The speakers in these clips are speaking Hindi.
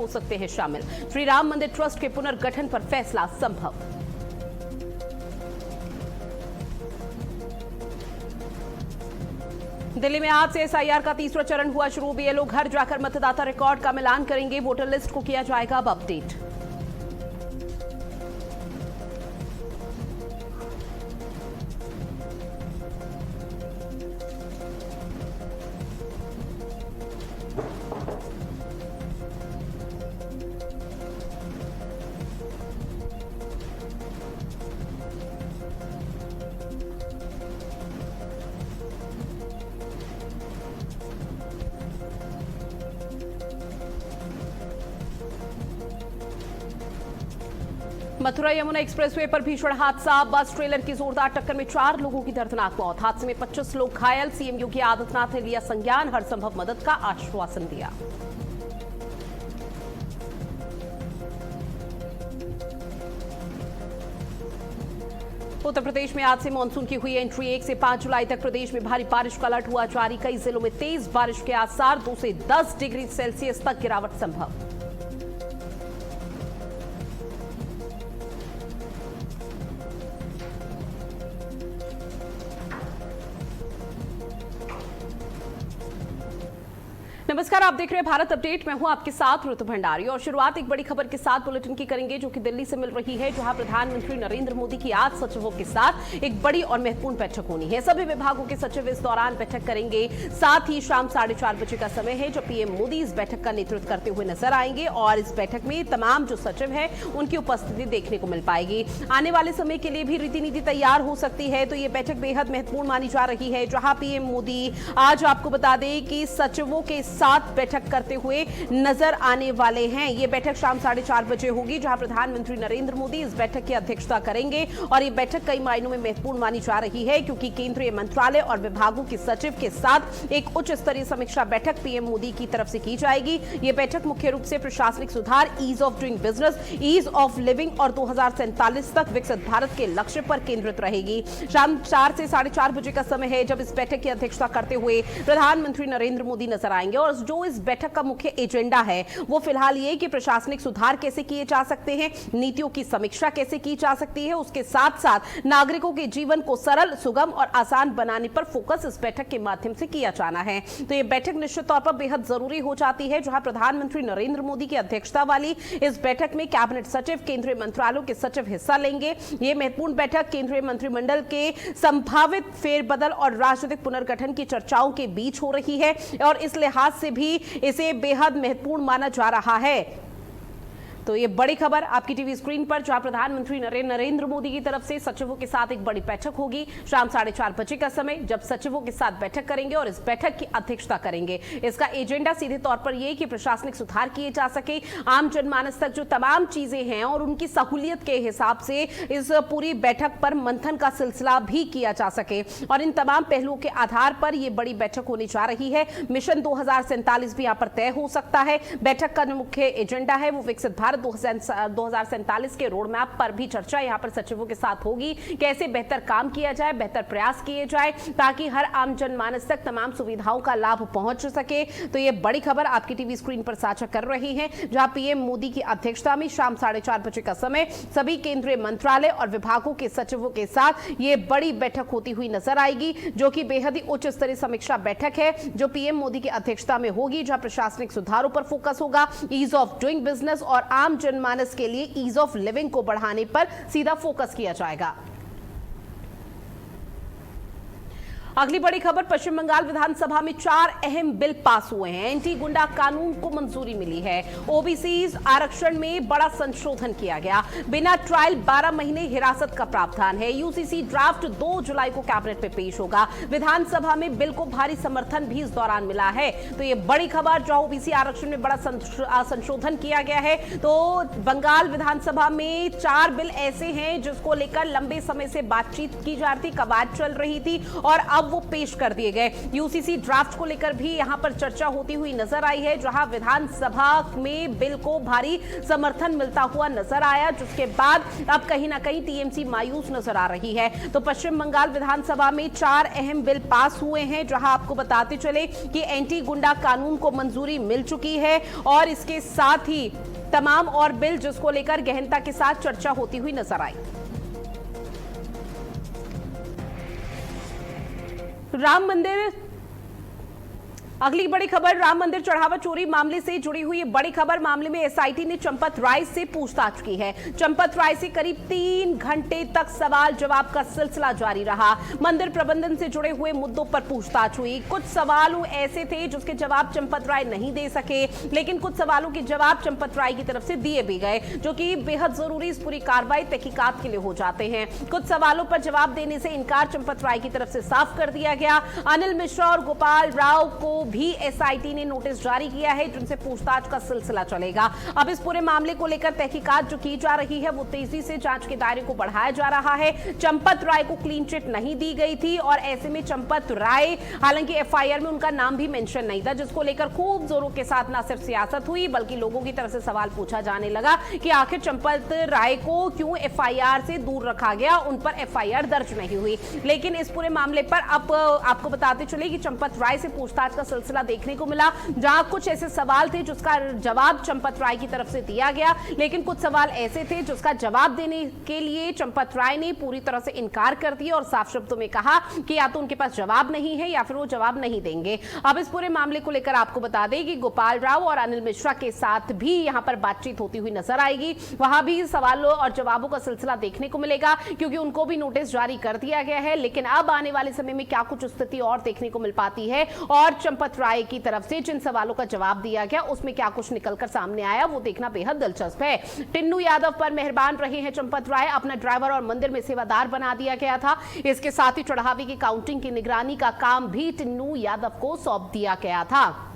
हो सकते हैं शामिल। श्री राम मंदिर ट्रस्ट के पुनर्गठन पर फैसला संभव। दिल्ली में आज से एसआईआर का तीसरा चरण हुआ शुरू। बीएलओ घर जाकर मतदाता रिकॉर्ड का मिलान करेंगे। वोटर लिस्ट को किया जाएगा अब अपडेट। मथुरा यमुना एक्सप्रेसवे पर भीषण हादसा। बस ट्रेलर की जोरदार टक्कर में 4 लोगों की दर्दनाक मौत। हादसे में 25 लोग घायल। सीएम योगी आदित्यनाथ ने लिया संज्ञान, हर संभव मदद का आश्वासन दिया। उत्तर प्रदेश में आज से मानसून की हुई एंट्री। 1 से 5 जुलाई तक प्रदेश में भारी बारिश का अलर्ट हुआ जारी। कई जिलों में तेज बारिश के आसार। 2 से 10 डिग्री सेल्सियस तक गिरावट संभव। नमस्कार, आप देख रहे हैं भारत अपडेट। मैं हूं आपके साथ ऋतु भंडारी और शुरुआत एक बड़ी खबर के साथ बुलेटिन की करेंगे जो कि दिल्ली से मिल रही है, जहां प्रधानमंत्री नरेंद्र मोदी की आज सचिवों के साथ एक बड़ी और महत्वपूर्ण बैठक होनी है। सभी विभागों के सचिव इस दौरान बैठक करेंगे। साथ ही शाम 4:30 बजे का समय है जब पीएम मोदी इस बैठक का नेतृत्व करते हुए नजर आएंगे और इस बैठक में तमाम जो सचिव है उनकी उपस्थिति देखने को मिल पाएगी। आने वाले समय के लिए भी रीति नीति तैयार हो सकती है, तो ये बैठक बेहद महत्वपूर्ण मानी जा रही है, जहां पीएम मोदी आज आपको बता दें कि सचिवों के साथ बैठक करते हुए नजर आने वाले हैं। यह बैठक शाम 4:30 बजे होगी, जहां प्रधानमंत्री नरेंद्र मोदी इस बैठक की अध्यक्षता करेंगे और यह बैठक कई मायनों में महत्वपूर्ण मानी जा रही है, क्योंकि केंद्रीय मंत्रालय और विभागों के सचिव के साथ एक उच्च स्तरीय समीक्षा बैठक पीएम मोदी की तरफ से की जाएगी। यह बैठक मुख्य रूप से प्रशासनिक सुधार, ease of doing business, ease of living और 2047 तक विकसित भारत के लक्ष्य पर केंद्रित रहेगी। शाम 4 से 4:30 बजे का समय है जब इस बैठक की अध्यक्षता करते हुए प्रधानमंत्री नरेंद्र मोदी नजर आएंगे और जो इस बैठक का मुख्य एजेंडा है वो फिलहाल ये कि प्रशासनिक सुधार कैसे किए जा सकते हैं, नीतियों की समीक्षा कैसे की जा सकती है, उसके साथ साथ नागरिकों के जीवन को सरल, सुगम और आसान बनाने पर फोकस इस बैठक के माध्यम से किया जाना है। तो ये बैठक निश्चित तौर पर बेहद जरूरी हो जाती है, जहां प्रधानमंत्री नरेंद्र मोदी की अध्यक्षता वाली इस बैठक में कैबिनेट सचिव, केंद्रीय मंत्रालयों के सचिव हिस्सा लेंगे। यह महत्वपूर्ण बैठक केंद्रीय मंत्रिमंडल के संभावित फेरबदल और राजनीतिक पुनर्गठन की चर्चाओं के बीच हो रही है और इस लिहाज से भी इसे बेहद महत्वपूर्ण माना जा रहा है। तो ये बड़ी खबर आपकी टीवी स्क्रीन पर, जहां प्रधानमंत्री नरेंद्र मोदी की तरफ से सचिवों के साथ एक बड़ी बैठक होगी शाम 4:30 बजे का समय, जब सचिवों के साथ बैठक करेंगे और इस बैठक की अध्यक्षता करेंगे। इसका एजेंडा सीधे तौर पर यह कि प्रशासनिक सुधार किए जा सके, आम जनमानस तक जो तमाम चीजें हैं और उनकी सहूलियत के हिसाब से इस पूरी बैठक पर मंथन का सिलसिला भी किया जा सके और इन तमाम पहलुओं के आधार पर यह बड़ी बैठक होने जा रही है। मिशन 2047 भी यहां पर तय हो सकता है। बैठक का जो मुख्य एजेंडा है वो विकसित भारत 2047 के रोड मैप पर भी चर्चा यहां पर सचिवों के साथ होगी। कैसे बेहतर काम किया जाए, बेहतर प्रयास किए जाए ताकि हर आम जनमानस तक तमाम सुविधाओं का लाभ पहुंच सके। तो यह बड़ी खबर आपकी टीवी स्क्रीन पर साझा कर रही है, जहां पीएम मोदी की अध्यक्षता में शाम 4:30 बजे का समय सभी केंद्रीय मंत्रालय और विभागों के सचिवों के साथ यह बड़ी बैठक होती हुई नजर आएगी, जो कि बेहद ही उच्च स्तरीय समीक्षा बैठक है जो पीएम मोदी की अध्यक्षता में होगी, जहां प्रशासनिक सुधारों पर फोकस होगा, ईज ऑफ डूइंग बिजनेस और आम जनमानस के लिए ईज ऑफ लिविंग को बढ़ाने पर सीधा फोकस किया जाएगा। अगली बड़ी खबर, पश्चिम बंगाल विधानसभा में 4 अहम बिल पास हुए हैं। एंटी गुंडा कानून को मंजूरी मिली है। ओबीसी आरक्षण में बड़ा संशोधन किया गया। बिना ट्रायल 12 महीने हिरासत का प्रावधान है। यूसीसी ड्राफ्ट 2 जुलाई को कैबिनेट में पेश होगा। विधानसभा में बिल को भारी समर्थन भी इस दौरान मिला है। तो ये बड़ी खबर, जो ओबीसी आरक्षण में बड़ा संशोधन किया गया है। तो बंगाल विधानसभा में 4 बिल ऐसे हैं जिसको लेकर लंबे समय से बातचीत की जा रही थी, कवायद चल रही थी और अब अब वो पेश कर दिए गए। यूसीसी ड्राफ्ट को लेकर भी यहां पर चर्चा होती हुई नजर आई है, जहां विधानसभा में बिल को भारी समर्थन मिलता हुआ नजर आया, जिसके बाद अब कहीं ना कहीं टीएमसी मायूस नजर आ रही है। तो पश्चिम बंगाल विधानसभा में 4 अहम बिल पास हुए हैं, जहां आपको बताते चले कि एंटी गुंडा कानून को मंजूरी मिल चुकी है और इसके साथ ही तमाम और बिल जिसको लेकर गहनता के साथ चर्चा होती हुई नजर आई। राम मंदिर, अगली बड़ी खबर, राम मंदिर चढ़ावा चोरी मामले से जुड़ी हुई बड़ी खबर। मामले में एसआईटी ने चंपत राय से पूछताछ की है। चंपत राय से करीब 3 घंटे तक सवाल जवाब का सिलसिला जारी रहा। मंदिर प्रबंधन से जुड़े हुए मुद्दों पर पूछताछ हुई। कुछ सवाल ऐसे थे जिसके जवाब चंपत राय नहीं दे सके, लेकिन कुछ सवालों के जवाब चंपत राय की तरफ से दिए भी गए, जो कि बेहद जरूरी इस पूरी कार्रवाई तहकीकात के लिए हो जाते हैं। कुछ सवालों पर जवाब देने से इनकार चंपत राय की तरफ से साफ कर दिया गया। अनिल मिश्रा और गोपाल राव को भी एसआईटी ने नोटिस जारी किया है, जिनसे पूछताछ का सिलसिला चलेगा। अब इस पूरे मामले को लेकर तहकीकात जो की जा रही है वो तेजी से जांच के दायरे को बढ़ाया जा रहा है। चंपत राय को क्लीन चिट नहीं दी गई थी और ऐसे में चंपत राय, हालांकि एफआईआर में उनका नाम भी मेंशन नहीं था, जिसको लेकर खूब जोरों के साथ न सिर्फ सियासत हुई बल्कि लोगों की तरफ से सवाल पूछा जाने लगा कि आखिर चंपत राय को क्यों एफआईआर से दूर रखा गया, उन पर एफआईआर दर्ज नहीं हुई। लेकिन इस पूरे मामले पर अब आपको बताते चले कि चंपत राय से पूछताछ का सिलसिला देखने को मिला, जहां कुछ ऐसे सवाल थे जिसका जवाब चंपत राय की तरफ से दिया गया, लेकिन कुछ सवाल ऐसे थे जिसका जवाब देने के लिए चंपत राय ने पूरी तरह से इनकार कर दिया और साफ शब्दों में कहा कि या तो उनके पास जवाब नहीं है या फिर वो जवाब नहीं देंगे। अब इस पूरे मामले को लेकर आपको बता दें कि गोपाल राव और अनिल मिश्रा के साथ भी यहां पर बातचीत होती हुई नजर आएगी। वहां भी सवालों और जवाबों का सिलसिला देखने को मिलेगा, क्योंकि उनको भी नोटिस जारी कर दिया गया है। लेकिन अब आने वाले समय में क्या कुछ स्थिति और देखने को मिल पाती है और चंपत राय की तरफ से जिन सवालों का जवाब दिया गया उसमें क्या कुछ निकलकर सामने आया, वो देखना बेहद दिलचस्प है। टिन्नू यादव पर मेहरबान रहे हैं चंपत राय। अपना ड्राइवर और मंदिर में सेवादार बना दिया गया था। इसके साथ ही चढ़ावे की काउंटिंग की निगरानी का काम भी टिन्नू यादव को सौंप दिया गया था।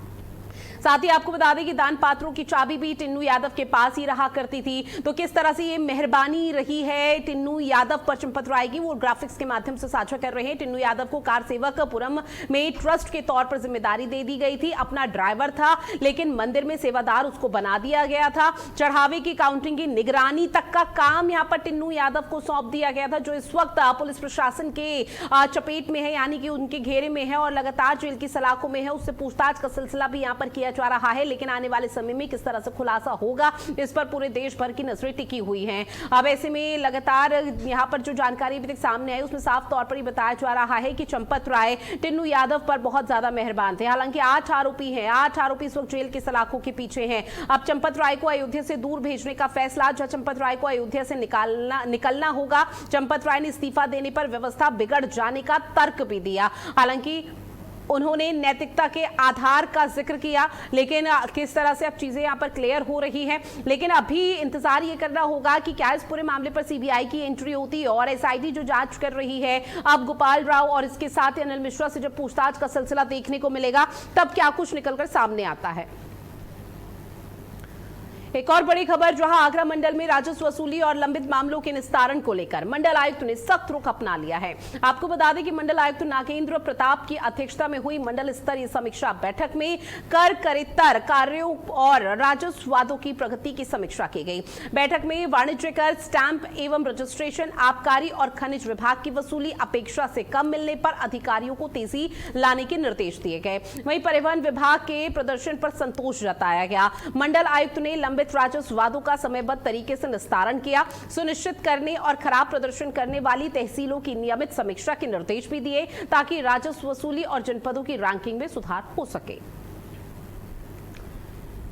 साथ ही आपको बता दें कि दान पात्रों की चाबी भी टिन्नू यादव के पास ही रहा करती थी। तो किस तरह से ये मेहरबानी रही है टिन्नू यादव पर चंपत राय की, वो ग्राफिक्स के माध्यम से साझा कर रहे हैं। टिन्नू यादव को कार सेवकपुरम में ट्रस्ट के तौर पर जिम्मेदारी दे दी गई थी। अपना ड्राइवर था, लेकिन मंदिर में सेवादार उसको बना दिया गया था। चढ़ावे की काउंटिंग की निगरानी तक का काम यहाँ पर टिन्नू यादव को सौंप दिया गया था, जो इस वक्त पुलिस प्रशासन के चपेट में है, यानी कि उनके घेरे में है और लगातार जेल की सलाखों में है। उससे पूछताछ का सिलसिला भी यहाँ पर किया जा रहा है। लेकिन आने वाले समय में किस तरह से खुलासा होगा, इस पर पूरे देश भर की नजरें टिकी हुई हैं। अब ऐसे में लगातार यहां पर जो जानकारी अभी तक सामने आई उसमें साफ तौर पर ही बताया जा रहा है कि चंपत राय टिन्नू यादव पर बहुत ज्यादा मेहरबान थे। हालांकि 8 आरोपी हैं, 8 आरोपी इस वक्त जेल की सलाखों के पीछे हैं। अब चंपत राय को अयोध्या से दूर भेजने का फैसला, जहां चंपत राय को अयोध्या से निकलना होगा। चंपत राय ने इस्तीफा देने पर व्यवस्था बिगड़ जाने का तर्क भी दिया। हालांकि उन्होंने नैतिकता के आधार का जिक्र किया, लेकिन किस तरह से अब चीजें यहां पर क्लियर हो रही हैं। लेकिन अभी इंतजार ये करना होगा कि क्या इस पूरे मामले पर सीबीआई की एंट्री होती है और एसआईटी जो जांच कर रही है, अब गोपाल राव और इसके साथ अनिल मिश्रा से जब पूछताछ का सिलसिला देखने को मिलेगा, तब क्या कुछ निकलकर सामने आता है। एक और बड़ी खबर, जहां आगरा मंडल में राजस्व वसूली और लंबित मामलों के निस्तारण को लेकर मंडल आयुक्त ने सख्त रुख अपना लिया है। आपको बता दें कि मंडल आयुक्त नागेंद्र प्रताप की अध्यक्षता में हुई मंडल स्तरीय समीक्षा बैठक में कर करेत्तर कार्यों और राजस्व वादों की प्रगति की समीक्षा की गई। बैठक में वाणिज्य कर, स्टैंप एवं रजिस्ट्रेशन, आबकारी और खनिज विभाग की वसूली अपेक्षा से कम मिलने पर अधिकारियों को तेजी लाने के निर्देश दिए गए। वहीं परिवहन विभाग के प्रदर्शन पर संतोष जताया गया। मंडल आयुक्त ने लंबित राजस्व वादों का समयबद्ध तरीके से निस्तारण किया, सुनिश्चित करने और खराब प्रदर्शन करने वाली तहसीलों की नियमित समीक्षा के निर्देश भी दिए, ताकि राजस्व वसूली और जनपदों की रैंकिंग में सुधार हो सके।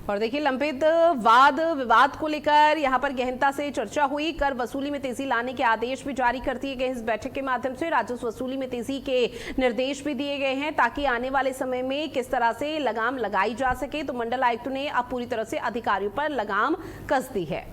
और देखिए, लंबित वाद विवाद को लेकर यहां पर गहनता से चर्चा हुई। कर वसूली में तेजी लाने के आदेश भी जारी कर दिए गए। इस बैठक के माध्यम से राजस्व वसूली में तेजी के निर्देश भी दिए गए हैं, ताकि आने वाले समय में किस तरह से लगाम लगाई जा सके। तो मंडल आयुक्त ने अब पूरी तरह से अधिकारियों पर लगाम कस दी है।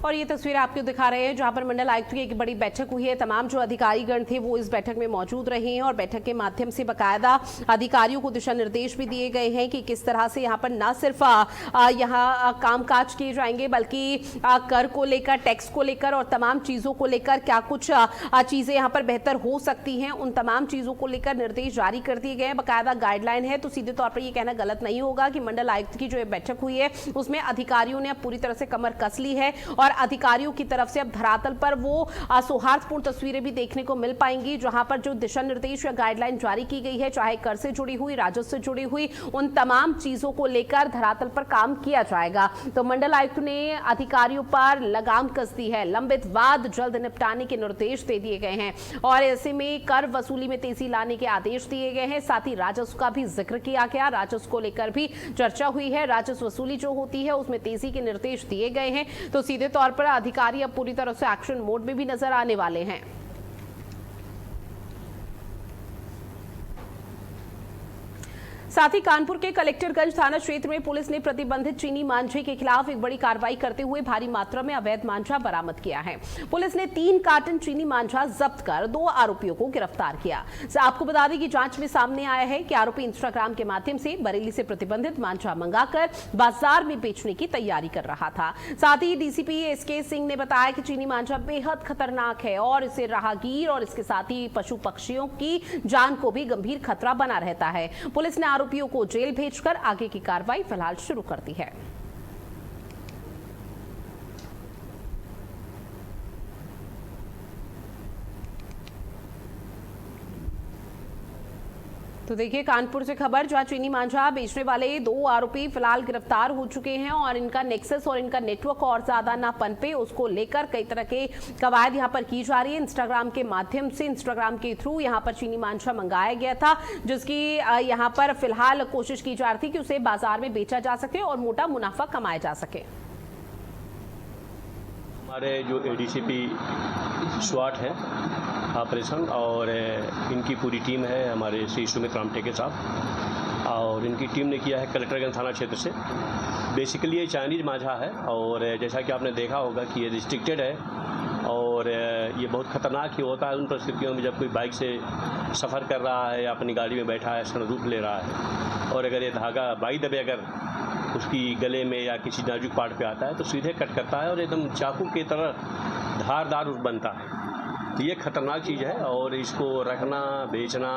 और ये तस्वीर आपको दिखा रहे हैं जहां पर मंडल आयुक्त की एक बड़ी बैठक हुई है। तमाम जो अधिकारीगण थे वो इस बैठक में मौजूद रहे हैं और बैठक के माध्यम से बकायदा अधिकारियों को दिशा निर्देश भी दिए गए हैं कि किस तरह से यहाँ पर न सिर्फ यहाँ कामकाज किए जाएंगे बल्कि कर को लेकर, टैक्स को लेकर और तमाम चीजों को लेकर क्या कुछ चीजें यहाँ पर बेहतर हो सकती हैं, उन तमाम चीजों को लेकर निर्देश जारी कर दिए गए हैं। बकायदा गाइडलाइन है, तो सीधे तौर पर यह कहना गलत नहीं होगा कि मंडल आयुक्त की जो बैठक हुई है उसमें अधिकारियों ने अब पूरी तरह से कमर कस ली है और अधिकारियों की तरफ से अब धरातल पर वो सौहार्दपूर्ण तस्वीरें भी देखने को मिल पाएंगी, जहां पर जो दिशा निर्देश या गाइडलाइन जारी की गई है, चाहे कर से जुड़ी हुई, राजस्व से जुड़ी हुई, उन तमाम चीजों को लेकर धरातल पर काम किया जाएगा। तो मंडल आयुक्त ने अधिकारियों पर लगाम कस दी है, लंबित वाद जल्द निपटाने के निर्देश दे दिए गए हैं और ऐसे में कर वसूली में तेजी लाने के आदेश दिए गए हैं। साथ ही राजस्व का भी जिक्र किया गया, राजस्व को लेकर भी चर्चा हुई है। राजस्व वसूली जो होती है उसमें तेजी के निर्देश दिए गए हैं। तो सीधे तौर पर अधिकारी अब पूरी तरह से एक्शन मोड में भी नजर आने वाले हैं। साथ ही कानपुर के कलेक्टरगंज थाना क्षेत्र में पुलिस ने प्रतिबंधित चीनी मांझे के खिलाफ एक बड़ी कार्रवाई करते हुए भारी मात्रा में अवैध मांझा बरामद किया है। पुलिस ने 3 कार्टन चीनी मांझा जब्त कर 2 आरोपियों को गिरफ्तार किया। आपको बता दें कि जांच में सामने आया है कि आरोपी इंस्टाग्राम के माध्यम से बरेली से प्रतिबंधित मांझा मंगाकर बाजार में बेचने की तैयारी कर रहा था। साथ ही डीसीपी एसके सिंह ने बताया कि चीनी मांझा बेहद खतरनाक है और इससे राहगीर और इसके साथ ही पशु पक्षियों की जान को भी गंभीर खतरा बना रहता है। पुलिस ने आरोपियों को जेल भेजकर आगे की कार्रवाई फिलहाल शुरू कर दी है। तो देखिए कानपुर से खबर, जहां चीनी मांझा बेचने वाले 2 आरोपी फिलहाल गिरफ्तार हो चुके हैं और इनका नेक्सस और इनका नेटवर्क और ज्यादा ना पनपे, उसको लेकर कई तरह के कवायद यहां पर की जा रही है। इंस्टाग्राम के माध्यम से, इंस्टाग्राम के थ्रू यहां पर चीनी मांझा मंगाया गया था, जिसकी यहां पर फिलहाल कोशिश की जा रही थी कि उसे बाजार में बेचा जा सके और मोटा मुनाफा कमाया जा सके। हमारे जो एडीसीपी स्वाट है ऑपरेशन और इनकी पूरी टीम है हमारे श्री सुमित रामटे के साथ, और इनकी टीम ने किया है कलेक्टरगंज थाना क्षेत्र से। बेसिकली ये चाइनीज मांझा है और जैसा कि आपने देखा होगा कि ये रिस्ट्रिक्टेड है और ये बहुत ख़तरनाक ही होता है उन परिस्थितियों में जब कोई बाइक से सफ़र कर रहा है या अपनी गाड़ी में बैठा है, सनरूफ ले रहा है और अगर ये धागा बाई दबे अगर उसकी गले में या किसी नाजुक पार्ट पे आता है तो सीधे कट करता है और एकदम चाकू की तरह धारदार बनता है। तो ये खतरनाक चीज़ है और इसको रखना, बेचना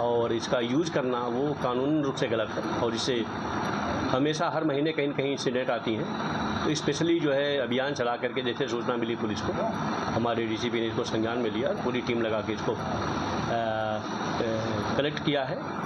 और इसका यूज़ करना वो कानूनी रूप से गलत है और इससे हमेशा हर महीने कहीं न कहीं इंसिडेंट आती हैं। तो स्पेशली जो है अभियान चला करके जैसे सूचना मिली पुलिस को, हमारे डीसीपी ने इसको संज्ञान में लिया, पूरी टीम लगा के इसको कलेक्ट किया है।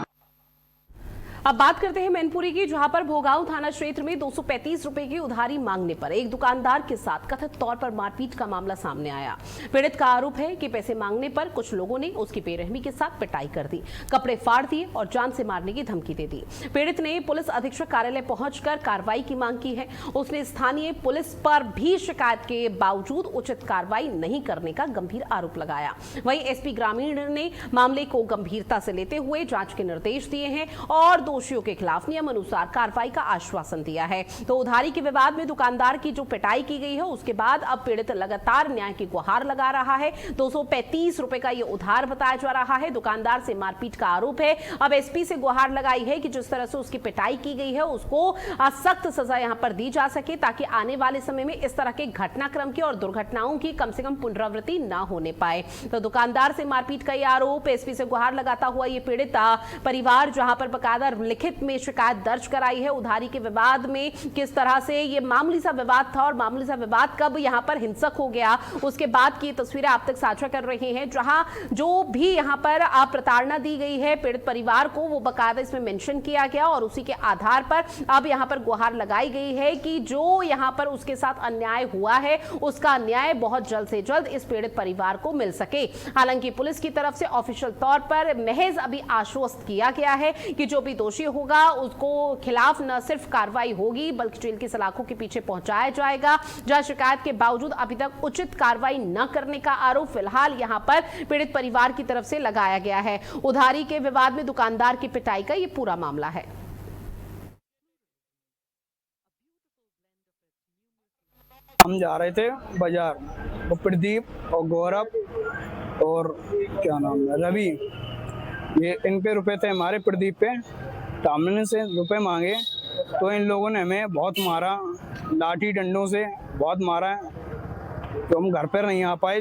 अब बात करते हैं मैनपुरी की, जहां पर भोगांव थाना क्षेत्र में 235 रुपए की उधारी मांगने पर एक दुकानदार के साथ कथित तौर पर मारपीट का मामला सामने आया। पीड़ित का आरोप है कि पैसे मांगने पर कुछ लोगों ने उसकी बेरहमी के साथ पिटाई कर दी, कपड़े फाड़ दिए और जान से मारने की धमकी दे दी। पीड़ित ने पुलिस अधीक्षक कार्यालय पहुंचकर कार्रवाई की मांग की है। उसने स्थानीय पुलिस पर भी शिकायत के बावजूद उचित कार्रवाई नहीं करने का गंभीर आरोप लगाया। वहीं एसपी ग्रामीण ने मामले को गंभीरता से लेते हुए जांच के निर्देश दिए हैं और दोषियों के खिलाफ नियमानुसार कार्रवाई का आश्वासन दिया है। तो उधारी के विवाद में दुकानदार की जो पिटाई की गई है उसके बाद अब पीड़ित लगातार न्याय की गुहार लगा रहा है। 235 रुपए का यह उधार बताया जा रहा है। दुकानदार से मारपीट का आरोप है। अब एसपी से गुहार लगाई है कि जिस तरह से उसकी पिटाई की गई है उसको सख्त सजा यहां पर दी जा सके ताकि आने वाले समय में इस तरह के घटनाक्रम की और दुर्घटनाओं की कम से कम पुनरावृत्ति ना होने पाए। तो दुकानदार से मारपीट का यह आरोप, एसपी से गुहार लगाता हुआ यह पीड़ित परिवार जहां पर बकायदा लिखित में शिकायत दर्ज कराई है। उधारी के विवाद में किस तरह से ये मामूली सा विवाद था और मामूली सा विवाद कब यहां पर हिंसक हो गया उसके बाद की तस्वीरें आप तक साझा कर रहे हैं। जहां जो भी यहां पर प्रताड़ना दी गई है पीड़ित परिवार को वो बकायदा इसमें मेंशन किया गया और उसी के आधार पर अब यहां पर गुहार लगाई गई है कि जो यहां पर उसके साथ अन्याय हुआ है उसका न्याय बहुत जल्द से जल्द इस पीड़ित परिवार को मिल सके। हालांकि पुलिस की तरफ से ऑफिशियल तौर पर महज अभी आश्वस्त किया गया है कि जो भी दोषी होगा उसको खिलाफ न सिर्फ कार्रवाई होगी बल्कि जेल की सलाखों के पीछे पहुंचाया जाएगा। जहां शिकायत के बावजूद अभी तक उचित कार्रवाई न करने का आरोप फिलहाल यहां पर पीड़ित परिवार की तरफ से लगाया गया है। उधारी के विवाद में दुकानदार की पिटाई का यह पूरा मामला है। हम जा रहे थे बाजार, वो प्रदीप और गौरव और क्या नाम है रवि, ये इन पे रुपए थे हमारे, प्रदीप पे। तो हमने से रुपए मांगे तो इन लोगों ने हमें बहुत मारा, लाठी डंडों से बहुत मारा है। तो हम घर पर नहीं आ पाए,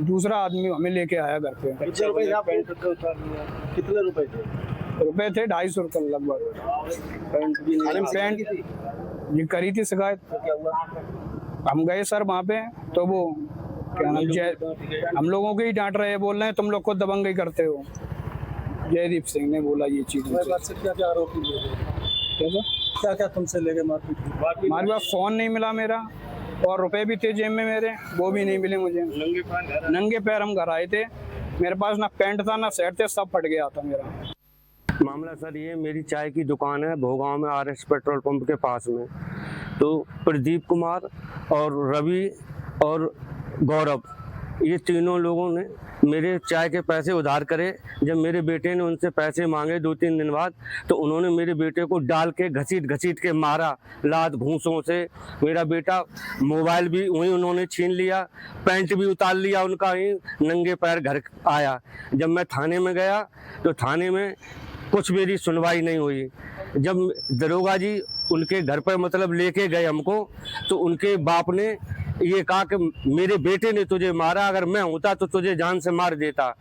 दूसरा आदमी हमें लेके आया घर पे। कितने रुपए थे? रुपए थे 250 रुपये लगभग। पैंट ये करी थी शिकायत, हम गए सर वहाँ पे, तो वो क्या नाम हम लोगों को ही डांट रहे हैं, बोल रहे हैं तुम लोग को दबंगई करते हो। जयदीप सिंह ने बोला ये चीज। क्या आरोप क्या क्या तुमसे ले गए मारपीट? हमारे पास फोन नहीं मिला मेरा, और रुपए भी थे जेब में मेरे, वो भी नहीं मिले मुझे। नंगे पैर हम घर आए थे, मेरे पास ना पैंट था ना शर्ट थे, सब फट गया था मेरा। मामला सर ये, मेरी चाय की दुकान है भोगांव में, RS पेट्रोल पंप के पास में। तो प्रदीप कुमार और रवि और गौरव, ये तीनों लोगों ने मेरे चाय के पैसे उधार करे। जब मेरे बेटे ने उनसे पैसे मांगे 2-3 दिन बाद, तो उन्होंने मेरे बेटे को डाल के घसीट के मारा लात घूंसों से। मेरा बेटा मोबाइल भी वहीं उन्होंने छीन लिया, पैंट भी उतार लिया उनका, ही नंगे पैर घर आया। जब मैं थाने में गया तो थाने में कुछ मेरी सुनवाई नहीं हुई। जब दरोगा जी उनके घर पर मतलब लेके गए हमको, तो उनके बाप ने ये कहा कि मेरे बेटे ने तुझे मारा, अगर मैं होता तो तुझे जान से मार देता।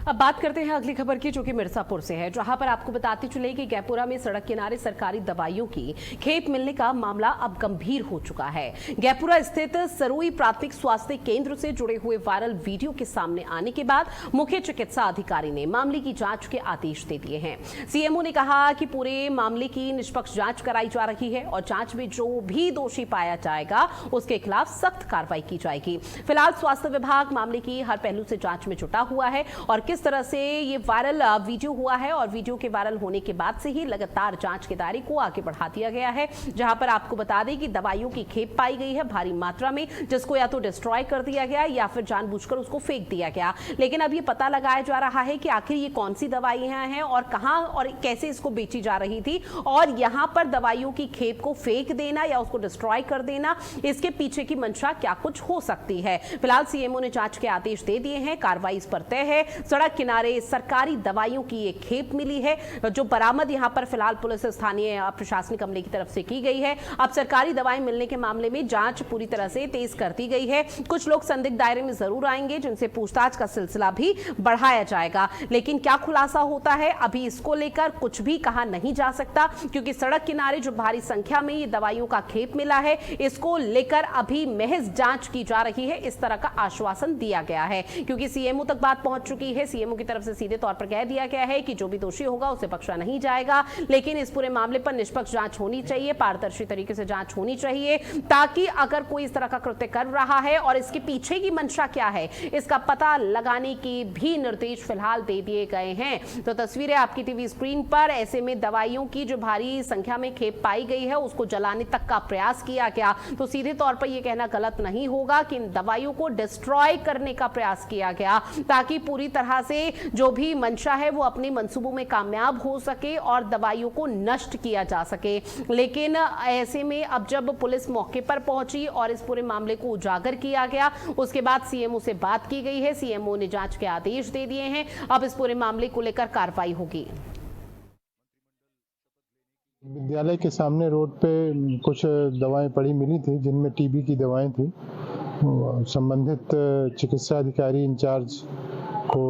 अब बात करते हैं अगली खबर की, जो कि मिर्जापुर से है, जहां पर आपको बताते चले कि गैपुरा में सड़क किनारे सरकारी दवाइयों की खेप मिलने का मामला अब गंभीर हो चुका है। गैपुरा स्थित सरोई प्राथमिक स्वास्थ्य केंद्र से जुड़े हुए वायरल वीडियो के सामने आने के बाद मुख्य चिकित्सा अधिकारी ने मामले की जांच के आदेश दे दिए हैं। सीएमओ ने कहा कि पूरे मामले की निष्पक्ष जांच कराई जा रही है और जांच में जो भी दोषी पाया जाएगा उसके खिलाफ सख्त कार्रवाई की जाएगी। फिलहाल स्वास्थ्य विभाग मामले की हर पहलू से जांच में जुटा हुआ है और किस तरह से ये वायरल वीडियो हुआ है और वीडियो के वायरल होने के बाद से ही लगातार जांच के दायरे को आगे बढ़ा दिया गया है। जहां पर आपको बता दें कि दवाइयों की खेप पाई गई है भारी मात्रा में, जिसको या तो डिस्ट्रॉय कर दिया गया या फिर जानबूझकर उसको फेंक दिया गया। लेकिन अब ये पता लगाया जा रहा है कि आखिर ये कौन सी दवाइयां हैं और कहां और कैसे इसको बेची जा रही थी, और यहां पर दवाइयों की खेप को फेंक देना या उसको डिस्ट्रॉय कर देना, इसके पीछे की मंशा क्या कुछ हो सकती है। फिलहाल सीएमओ ने जांच के आदेश दे दिए हैं, कार्रवाई इस पर तय है। सड़क किनारे सरकारी दवाइयों की एक खेप मिली है, जो बरामद यहां पर फिलहाल पुलिस स्थानीय प्रशासनिक अमले की तरफ से की गई है। अब सरकारी दवाएं मिलने के मामले में जांच पूरी तरह से तेज कर दी गई है। कुछ लोग संदिग्ध दायरे में जरूर आएंगे, जिनसे पूछताछ का सिलसिला भी बढ़ाया जाएगा। लेकिन क्या खुलासा होता है, अभी इसको लेकर कुछ भी कहा नहीं जा सकता, क्योंकि सड़क किनारे जो भारी संख्या में ये दवाइयों का खेप मिला है, इसको लेकर अभी महज जांच की जा रही है, इस तरह का आश्वासन दिया गया है। क्योंकि सीएमओ तक बात पहुंच चुकी है, सीएमओ की तरफ से सीधे तौर पर कह दिया गया है कि जो भी दोषी होगा उसे बख्शा नहीं जाएगा, लेकिन इस पूरे मामले पर निष्पक्ष जांच होनी चाहिए, पारदर्शी तरीके से जांच होनी चाहिए, ताकि अगर कोई इस तरह का कृत्य कर रहा है और इसके पीछे की मंशा क्या है, इसका पता लगाने के भी निर्देश फिलहाल दे दिए गए हैं। तो तस्वीरें आपकी टीवी स्क्रीन पर, ऐसे में दवाइयों की जो भारी संख्या में खेप पाई गई है उसको जलाने तक का प्रयास किया गया, तो सीधे तौर पर यह कहना गलत नहीं होगा कि इन दवाइयों को डिस्ट्रॉय करने का प्रयास किया गया, ताकि पूरी तरह से जो भी मंशा है वो अपने मंसूबों में कामयाब हो सके और दवाइयों को नष्ट किया जा सके। लेकिन ऐसे में अब जब पुलिस मौके पर पहुंची और इस पूरे मामले को उजागर किया गया, उसके बाद सीएमओ से बात की गई है, सीएमओ ने जांच के आदेश दे दिए हैं। अब इस पूरे मामले को लेकर कार्रवाई होगी। विद्यालय के सामने रोड पे कुछ दवाएं पड़ी मिली थी, जिनमें टीबी की दवाएं थी। संबंधित चिकित्सा अधिकारी इंचार्ज को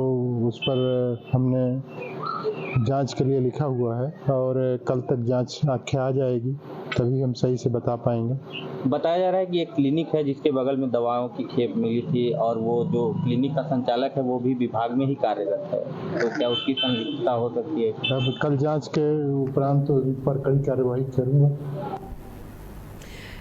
उस पर हमने जांच के लिए लिखा हुआ है और कल तक जांच आख्या आ जाएगी, तभी हम सही से बता पाएंगे। बताया जा रहा है कि एक क्लिनिक है जिसके बगल में दवाओं की खेप मिली थी और वो जो क्लिनिक का संचालक है वो भी विभाग में ही कार्यरत है, तो क्या उसकी संलिप्तता हो सकती है? अब कल जांच के उपरांत तो इस पर कड़ी कार्रवाई करूंगा।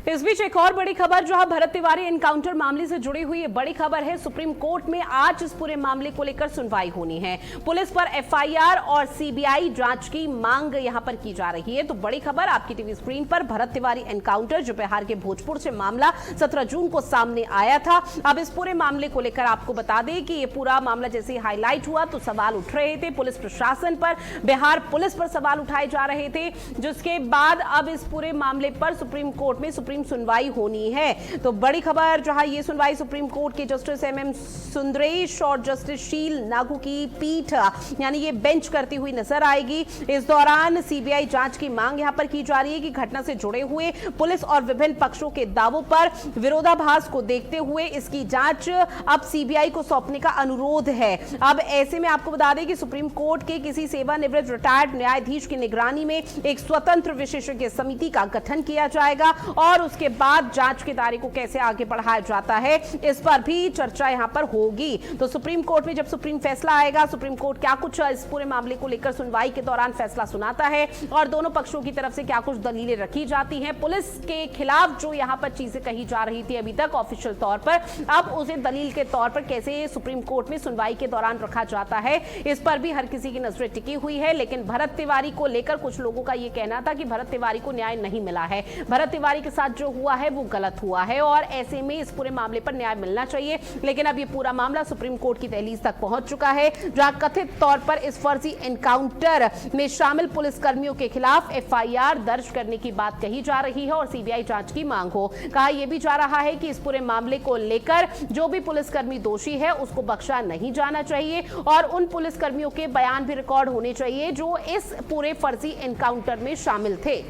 इस बीच एक और बड़ी खबर, जहां भरत तिवारी एनकाउंटर मामले से जुड़ी हुई बड़ी खबर है। सुप्रीम कोर्ट में आज इस पूरे मामले को लेकर सुनवाई होनी है। पुलिस पर एफआईआर और सीबीआई जांच की मांग यहां पर की जा रही है। तो बड़ी खबर आपकी टीवी स्क्रीन पर, भरत तिवारी एनकाउंटर, जो बिहार के भोजपुर से मामला 17 जून को सामने आया था। अब इस पूरे मामले को लेकर आपको बता दें कि ये पूरा मामला जैसे ही हाईलाइट हुआ तो सवाल उठ रहे थे पुलिस प्रशासन पर, बिहार पुलिस पर सवाल उठाए जा रहे थे, जिसके बाद अब इस पूरे मामले पर सुप्रीम कोर्ट में सुप्रीम सुप्रीम सुनवाई होनी है। तो बड़ी खबर, जहां ये सुनवाई सुप्रीम कोर्ट के जस्टिस MM सुंदरेश और जस्टिस शील नागू की पीठ यानी ये बेंच करती हुई नजर आएगी। इस दौरान CBI जांच की मांग यहां पर की जा रही है कि घटना से जुड़े हुए पुलिस और विभिन्न पक्षों के दावों पर विरोधाभास को देखते हुए इसकी जांच अब CBI को सौंपने का अनुरोध है। अब ऐसे में आपको बता दें कि सुप्रीम कोर्ट के किसी सेवानिवृत्त रिटायर्ड न्यायाधीश की निगरानी में एक स्वतंत्र विशेषज्ञ समिति का गठन किया जाएगा और उसके बाद जांच के दायरे को कैसे आगे बढ़ाया जाता है इस पर भी चर्चा यहां पर होगी। तो सुप्रीम कोर्ट में जब सुप्रीम फैसला आएगा, सुप्रीम कोर्ट क्या कुछ इस पूरे मामले को लेकर सुनवाई के दौरान फैसला सुनाता है और दोनों पक्षों की तरफ से क्या कुछ दलीलें रखी जाती हैं, पुलिस के खिलाफ जो यहां पर चीजें कही जा रही थी अभी तक ऑफिशियल तौर पर, अब उसे दलील के तौर पर कैसे सुप्रीम कोर्ट में सुनवाई के दौरान रखा जाता है, इस पर भी हर किसी की नजरें टिकी हुई है। लेकिन भरत तिवारी को लेकर कुछ लोगों का यह कहना था कि भरत तिवारी को न्याय नहीं मिला है, भरत तिवारी के साथ जो हुआ है वो गलत हुआ है और ऐसे में इस पूरे मामले पर न्याय मिलना चाहिए। लेकिन अब ये पूरा मामला सुप्रीम कोर्ट की दहलीज तक पहुंच चुका है, जहां कथित तौर पर इस फर्जी एनकाउंटर में शामिल पुलिसकर्मियों के खिलाफ FIR दर्ज करने की बात कही जा रही है और CBI जांच की मांग हो। कहा यह भी जा रहा है कि इस पूरे मामले को लेकर जो भी पुलिसकर्मी दोषी है उसको बख्शा नहीं जाना चाहिए और उन पुलिसकर्मियों के बयान भी रिकॉर्ड होने चाहिए जो इस पूरे फर्जी एनकाउंटर में शामिल थे।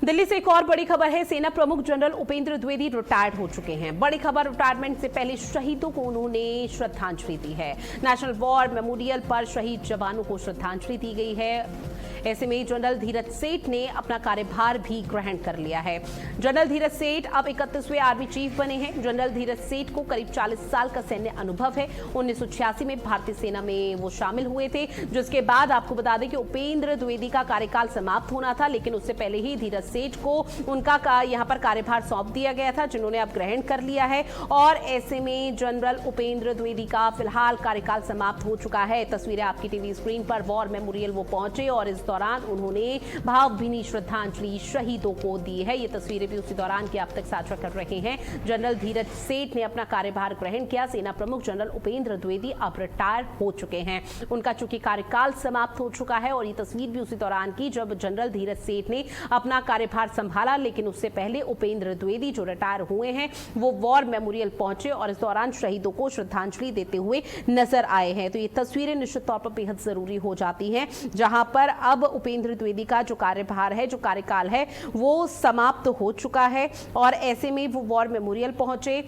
दिल्ली से एक और बड़ी खबर है। सेना प्रमुख जनरल उपेंद्र द्विवेदी रिटायर्ड हो चुके हैं। बड़ी खबर, रिटायरमेंट से पहले शहीदों को उन्होंने श्रद्धांजलि दी है। नेशनल वॉर मेमोरियल पर शहीद जवानों को श्रद्धांजलि दी गई है। ऐसे में जनरल धीरज सेठ ने अपना कार्यभार भी ग्रहण कर लिया है। जनरल धीरज सेठ अब 31वें आर्मी चीफ बने हैं। जनरल धीरज सेठ को करीब 40 साल का सैन्य अनुभव है। 1986 में भारतीय सेना में वो शामिल हुए थे, जिसके बाद आपको बता दें कि उपेंद्र द्विवेदी का कार्यकाल समाप्त होना था, लेकिन उससे पहले ही धीरज सेठ को उनका यहाँ पर कार्यभार सौंप दिया गया था, जिन्होंने अब ग्रहण कर लिया है। और ऐसे में जनरल उपेंद्र द्विवेदी का फिलहाल कार्यकाल समाप्त हो चुका है। तस्वीरें आपकी टीवी स्क्रीन पर, वॉर मेमोरियल वो पहुंचे और इस दौरान उन्होंने भावभीनी श्रद्धांजलि शहीदों को दी है। ये तस्वीरें भी उसी दौरान की आप तक साझा कर रहे हैं। जनरल धीरज सेठ ने अपना कार्यभार ग्रहण किया। सेना प्रमुख जनरल उपेंद्र द्विवेदी अब रिटायर हो चुके हैं। उनका चूंकि कार्यकाल समाप्त हो चुका है और ये तस्वीर भी उसी दौरान की जब जनरल धीरज सेठ ने अपना कार्यभार संभाला, लेकिन उससे पहले उपेंद्र द्विवेदी जो रिटायर हुए हैं वो वॉर मेमोरियल पहुंचे और इस दौरान शहीदों को श्रद्धांजलि देते हुए नजर आए हैं। तो ये तस्वीरें निश्चित तौर पर बेहद जरूरी हो जाती हैं, जहां पर अब उपेंद्र द्विवेदी का जो कार्यभार है, जो कार्यकाल है, वो समाप्त हो चुका है और ऐसे में वो वॉर मेमोरियल पहुंचे,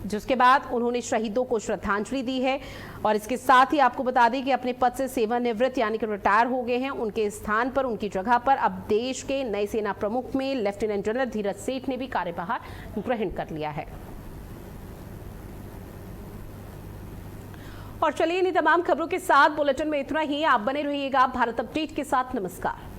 जिसके बाद उन्होंने शहीदों को श्रद्धांजलि दी है। और इसके साथ ही आपको बता दें कि अपने पद से सेवानिवृत्त यानी कि रिटायर हो गए हैं, उनके स्थान पर, उनकी जगह पर अब देश के नए सेना प्रमुख में लेफ्टिनेंट जनरल धीरज सेठ ने भी कार्यभार ग्रहण कर लिया है। और चलिए इन तमाम खबरों के साथ बुलेटिन में इतना ही। आप बने रहिएगा भारत अपडेट के साथ। नमस्कार।